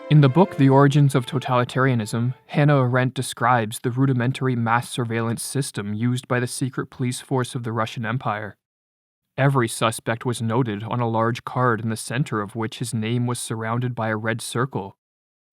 In the book The Origins of Totalitarianism, Hannah Arendt describes the rudimentary mass surveillance system used by the secret police force of the Russian Empire. Every suspect was noted on a large card in the center of which his name was surrounded by a red circle.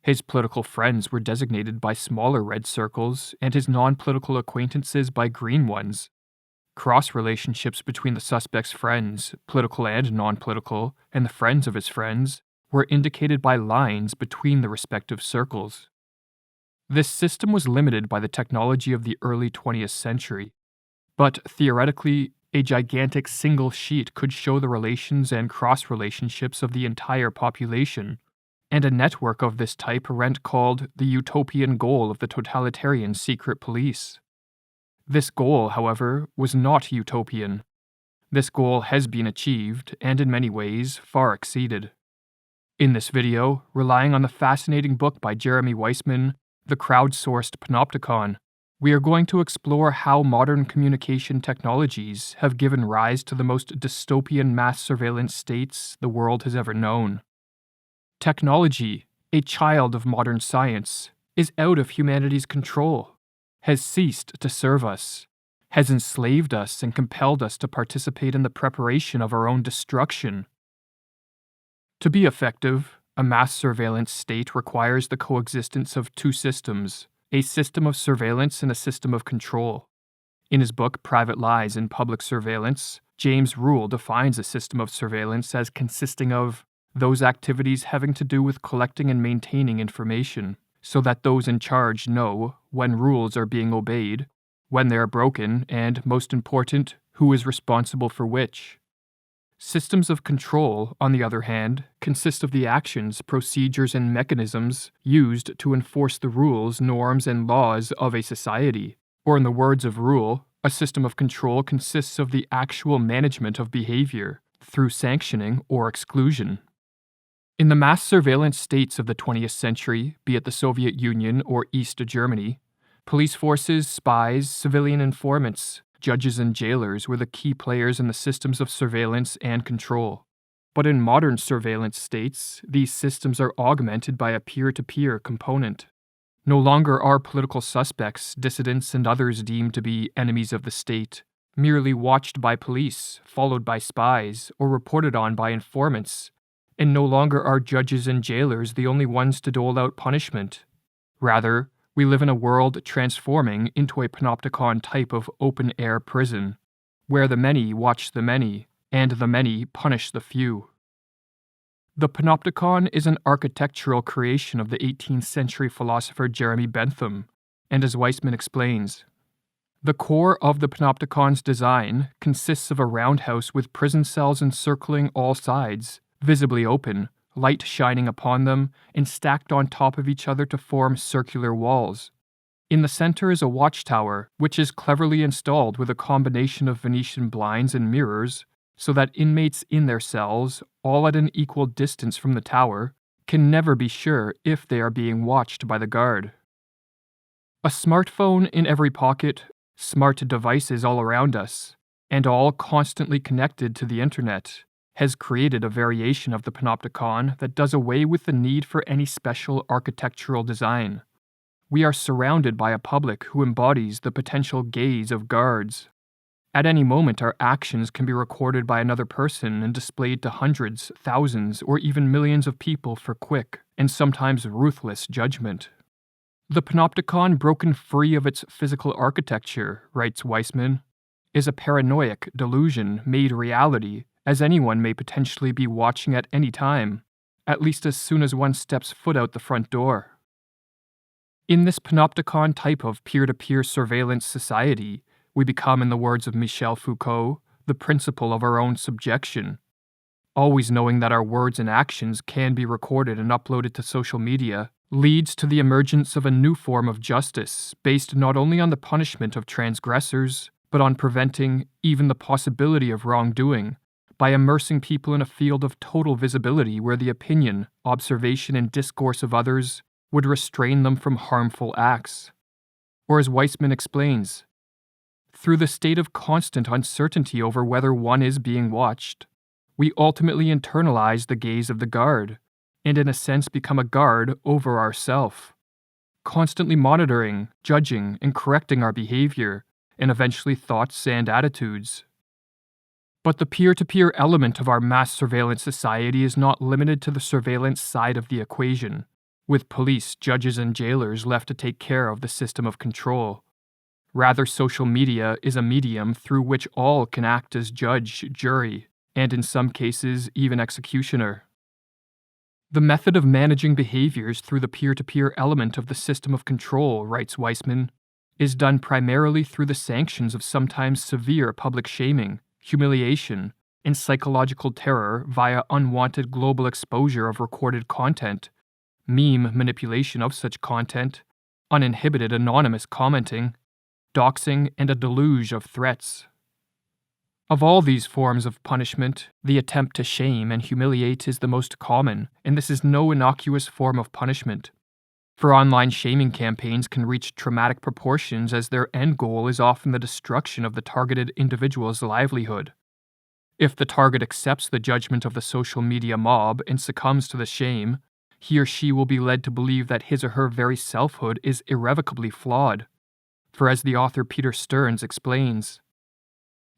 His political friends were designated by smaller red circles and his non-political acquaintances by green ones. Cross-relationships between the suspect's friends, political and non-political, and the friends of his friends, were indicated by lines between the respective circles. This system was limited by the technology of the early 20th century, but theoretically, a gigantic single sheet could show the relations and cross-relationships of the entire population, and a network of this type Arendt called the Utopian Goal of the totalitarian secret police. This goal, however, was not utopian. This goal has been achieved, and in many ways, far exceeded. In this video, relying on the fascinating book by Jeremy Weissman, The Crowdsourced Panopticon, we are going to explore how modern communication technologies have given rise to the most dystopian mass surveillance states the world has ever known. Technology, a child of modern science, is out of humanity's control, has ceased to serve us, has enslaved us and compelled us to participate in the preparation of our own destruction. To be effective, a mass surveillance state requires the coexistence of two systems, a system of surveillance and a system of control. In his book Private Lies in Public Surveillance, James Rule defines a system of surveillance as consisting of those activities having to do with collecting and maintaining information, so that those in charge know when rules are being obeyed, when they are broken, and, most important, who is responsible for which. Systems of control, on the other hand, consist of the actions, procedures, and mechanisms used to enforce the rules, norms, and laws of a society. Or in the words of Rule, a system of control consists of the actual management of behavior through sanctioning or exclusion. In the mass surveillance states of the 20th century, be it the Soviet Union or East Germany, police forces, spies, civilian informants, judges and jailers were the key players in the systems of surveillance and control. But in modern surveillance states, these systems are augmented by a peer-to-peer component. No longer are political suspects, dissidents, and others deemed to be enemies of the state, merely watched by police, followed by spies, or reported on by informants, and no longer are judges and jailers the only ones to dole out punishment. Rather, we live in a world transforming into a Panopticon type of open-air prison, where the many watch the many, and the many punish the few. The Panopticon is an architectural creation of the 18th century philosopher Jeremy Bentham, and as Weissman explains, the core of the Panopticon's design consists of a roundhouse with prison cells encircling all sides, visibly open, light shining upon them, and stacked on top of each other to form circular walls. In the center is a watchtower, which is cleverly installed with a combination of Venetian blinds and mirrors, so that inmates in their cells, all at an equal distance from the tower, can never be sure if they are being watched by the guard. A smartphone in every pocket, smart devices all around us, and all constantly connected to the internet, has created a variation of the Panopticon that does away with the need for any special architectural design. We are surrounded by a public who embodies the potential gaze of guards. At any moment, our actions can be recorded by another person and displayed to hundreds, thousands, or even millions of people for quick, and sometimes ruthless judgment. The Panopticon, broken free of its physical architecture, writes Weissman, is a paranoid delusion made reality, as anyone may potentially be watching at any time, at least as soon as one steps foot out the front door. In this Panopticon type of peer-to-peer surveillance society, we become, in the words of Michel Foucault, the principle of our own subjection. Always knowing that our words and actions can be recorded and uploaded to social media leads to the emergence of a new form of justice based not only on the punishment of transgressors, but on preventing even the possibility of wrongdoing, by immersing people in a field of total visibility where the opinion, observation, and discourse of others would restrain them from harmful acts. Or as Weissman explains, through the state of constant uncertainty over whether one is being watched, we ultimately internalize the gaze of the guard, and in a sense become a guard over ourself, constantly monitoring, judging, and correcting our behavior, and eventually thoughts and attitudes. But the peer-to-peer element of our mass surveillance society is not limited to the surveillance side of the equation, with police, judges, and jailers left to take care of the system of control. Rather, social media is a medium through which all can act as judge, jury, and in some cases, even executioner. The method of managing behaviors through the peer-to-peer element of the system of control, writes Weissman, is done primarily through the sanctions of sometimes severe public shaming, humiliation, and psychological terror via unwanted global exposure of recorded content, meme manipulation of such content, uninhibited anonymous commenting, doxing, and a deluge of threats. Of all these forms of punishment, the attempt to shame and humiliate is the most common, and this is no innocuous form of punishment. For online shaming campaigns can reach traumatic proportions as their end goal is often the destruction of the targeted individual's livelihood. If the target accepts the judgment of the social media mob and succumbs to the shame, he or she will be led to believe that his or her very selfhood is irrevocably flawed. For as the author Peter Stearns explains,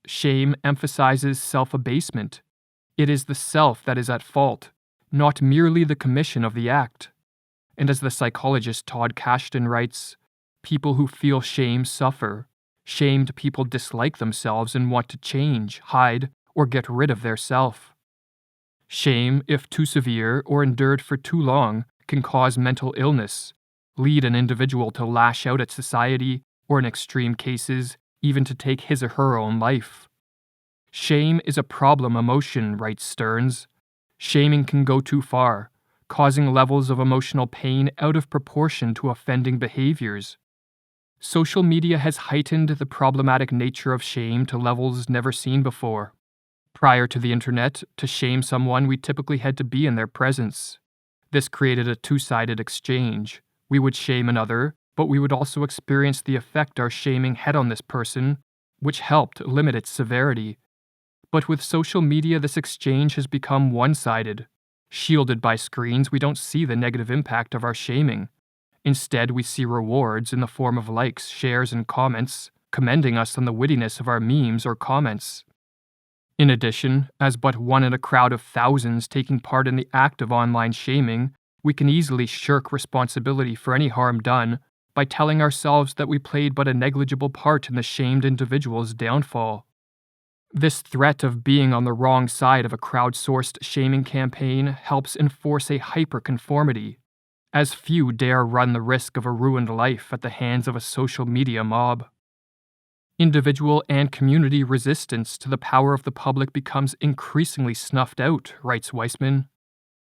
shame emphasizes self-abasement. It is the self that is at fault, not merely the commission of the act. And as the psychologist Todd Kashdan writes, people who feel shame suffer. Shamed people dislike themselves and want to change, hide, or get rid of their self. Shame, if too severe or endured for too long, can cause mental illness, lead an individual to lash out at society, or in extreme cases, even to take his or her own life. Shame is a problem emotion, writes Stearns. Shaming can go too far, causing levels of emotional pain out of proportion to offending behaviors. Social media has heightened the problematic nature of shame to levels never seen before. Prior to the internet, to shame someone, we typically had to be in their presence. This created a two-sided exchange. We would shame another, but we would also experience the effect our shaming had on this person, which helped limit its severity. But with social media, this exchange has become one-sided. Shielded by screens, we don't see the negative impact of our shaming. Instead, we see rewards in the form of likes, shares, and comments, commending us on the wittiness of our memes or comments. In addition, as but one in a crowd of thousands taking part in the act of online shaming, we can easily shirk responsibility for any harm done by telling ourselves that we played but a negligible part in the shamed individual's downfall. This threat of being on the wrong side of a crowdsourced shaming campaign helps enforce a hyperconformity, as few dare run the risk of a ruined life at the hands of a social media mob. Individual and community resistance to the power of the public becomes increasingly snuffed out, writes Weissman.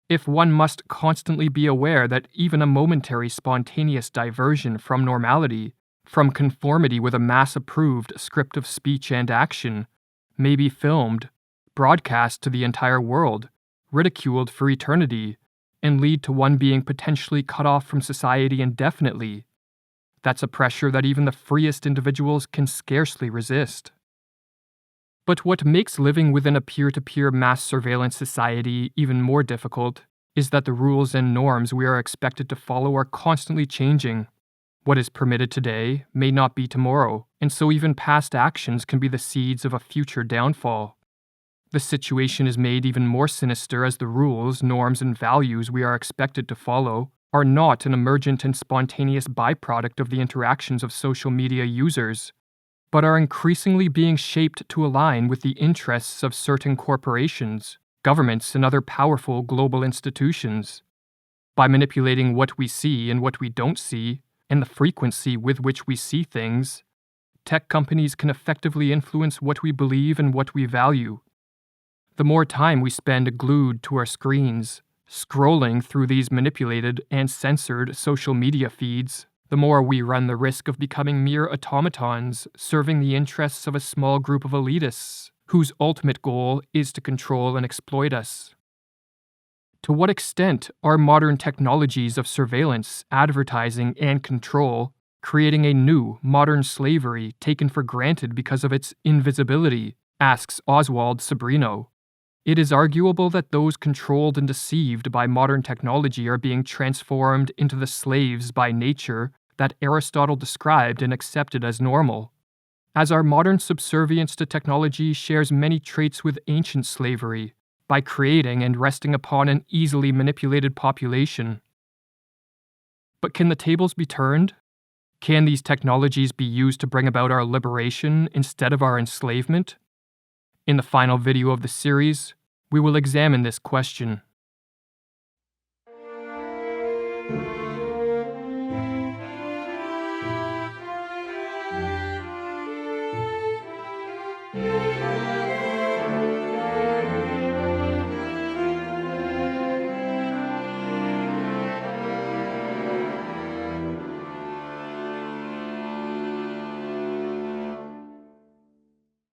If one must constantly be aware that even a momentary spontaneous diversion from normality, from conformity with a mass-approved script of speech and action, may be filmed, broadcast to the entire world, ridiculed for eternity, and lead to one being potentially cut off from society indefinitely, that's a pressure that even the freest individuals can scarcely resist. But what makes living within a peer-to-peer mass surveillance society even more difficult is that the rules and norms we are expected to follow are constantly changing. What is permitted today may not be tomorrow, and so even past actions can be the seeds of a future downfall. The situation is made even more sinister as the rules, norms, and values we are expected to follow are not an emergent and spontaneous byproduct of the interactions of social media users, but are increasingly being shaped to align with the interests of certain corporations, governments, and other powerful global institutions. By manipulating what we see and what we don't see, and the frequency with which we see things, tech companies can effectively influence what we believe and what we value. The more time we spend glued to our screens, scrolling through these manipulated and censored social media feeds, the more we run the risk of becoming mere automatons serving the interests of a small group of elitists, whose ultimate goal is to control and exploit us. To what extent are modern technologies of surveillance, advertising, and control creating a new, modern slavery taken for granted because of its invisibility, asks Oswald Sobrino. It is arguable that those controlled and deceived by modern technology are being transformed into the slaves by nature that Aristotle described and accepted as normal. As our modern subservience to technology shares many traits with ancient slavery, by creating and resting upon an easily manipulated population. But can the tables be turned? Can these technologies be used to bring about our liberation instead of our enslavement? In the final video of the series, we will examine this question.